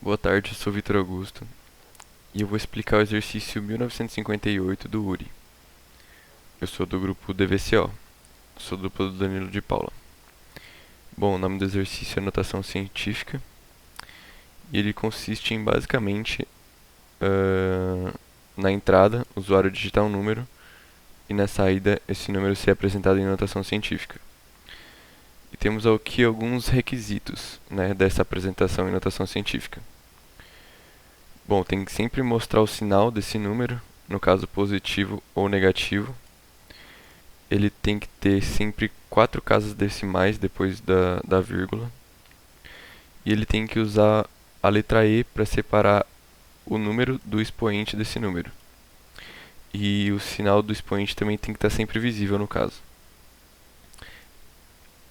Boa tarde, eu sou Vitor Augusto e eu vou explicar o exercício 1958 do URI. Eu sou do grupo DVCO, sou dupla do Danilo de Paula. Bom, o nome do exercício é notação científica e ele consiste em basicamente na entrada o usuário digitar um número e na saída esse número ser apresentado em notação científica. E temos aqui alguns requisitos, né, dessa apresentação em notação científica. Bom, tem que sempre mostrar o sinal desse número, no caso positivo ou negativo. Ele tem que ter sempre 4 casas decimais depois da vírgula. E ele tem que usar a letra E para separar o número do expoente desse número. E o sinal do expoente também tem que estar sempre visível no caso.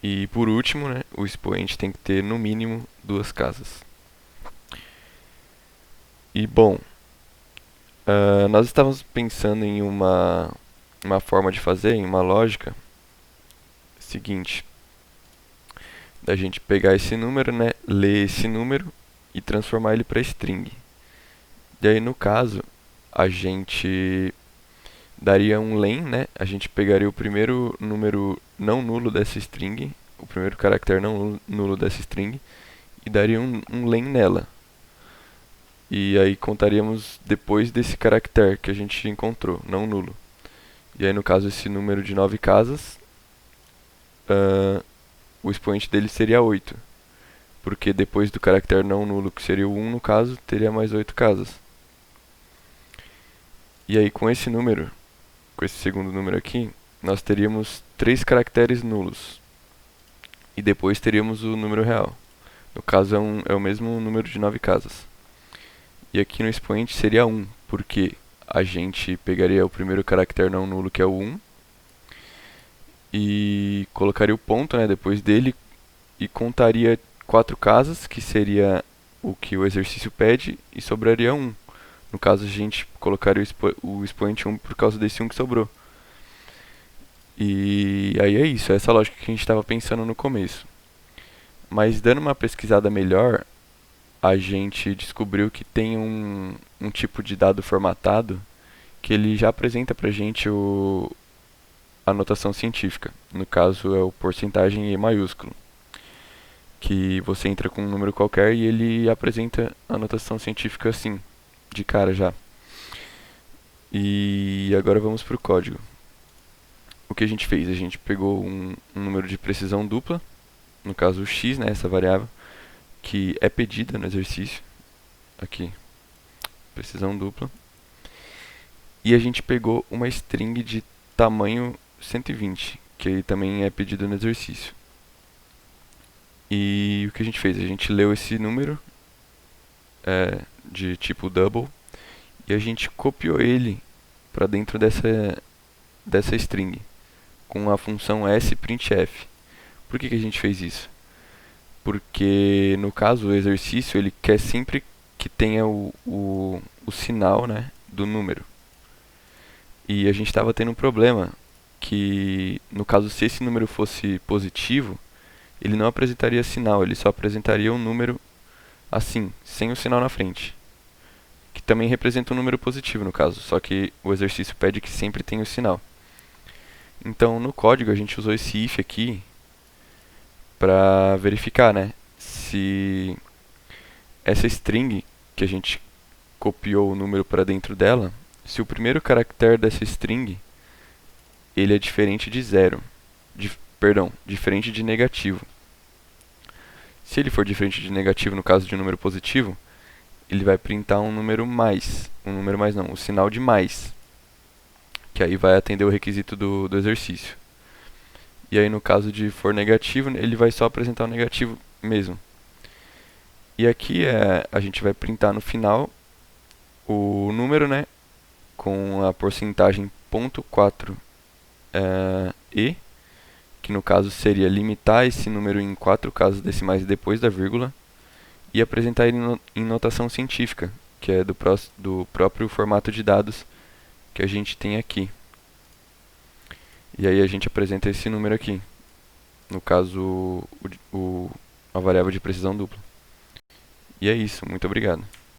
E por último, né, o expoente tem que ter no mínimo 2 casas. E bom, nós estávamos pensando em uma forma de fazer, em uma lógica seguinte, da gente pegar esse número, né, ler esse número e transformar ele para string. E aí no caso, a gente daria um len, né? A gente pegaria o primeiro número não nulo dessa string, o primeiro caractere não nulo dessa string e daria um len nela. E aí contaríamos depois desse caractere que a gente encontrou, não nulo. E aí no caso esse número de 9 casas, o expoente dele seria 8. Porque depois do caractere não nulo, que seria o 1 no caso, teria mais 8 casas. E aí com esse número, com esse segundo número aqui, nós teríamos 3 caracteres nulos. E depois teríamos o número real. No caso é o mesmo número de 9 casas. E aqui no expoente seria 1, porque a gente pegaria o primeiro caractere não nulo, que é o 1, e colocaria o ponto, né, depois dele, e contaria 4 casas, que seria o que o exercício pede, e sobraria 1. No caso, a gente colocaria o expoente 1 por causa desse 1 que sobrou. E aí é isso, é essa lógica que a gente estava pensando no começo. Mas dando uma pesquisada melhor, a gente descobriu que tem um tipo de dado formatado que ele já apresenta pra gente a notação científica. No caso é o porcentagem E maiúsculo, que você entra com um número qualquer e ele apresenta a notação científica assim, de cara já. E agora vamos para o código. O que a gente fez? A gente pegou um número de precisão dupla, no caso o x, né, essa variável, que é pedida no exercício. Aqui, precisão dupla. E a gente pegou uma string de tamanho 120, que também é pedido no exercício. E o que a gente fez? A gente leu esse número de tipo double e a gente copiou ele para dentro dessa string com a função sprintf. Por que a gente fez isso? Porque no caso o exercício ele quer sempre que tenha o sinal, né, do número. E a gente estava tendo um problema que, no caso, se esse número fosse positivo, ele não apresentaria sinal, ele só apresentaria um número assim, sem o sinal na frente. Que também representa um número positivo, no caso, só que o exercício pede que sempre tenha o sinal. Então, no código, a gente usou esse if aqui para verificar, né, se essa string que a gente copiou o número para dentro dela, se o primeiro caractere dessa string ele é diferente de zero, diferente de negativo. Se ele for diferente de negativo no caso de um número positivo, ele vai printar um número mais, não, o sinal de mais, que aí vai atender o requisito do exercício. E aí no caso de for negativo, ele vai só apresentar o negativo mesmo. E aqui a gente vai printar no final o número, né, com a porcentagem 0.4 e, que no caso seria limitar esse número em 4 casas decimais depois da vírgula, e apresentar ele em notação científica, que é do próprio formato de dados que a gente tem aqui. E aí a gente apresenta esse número aqui, no caso a variável de precisão dupla. E é isso, muito obrigado.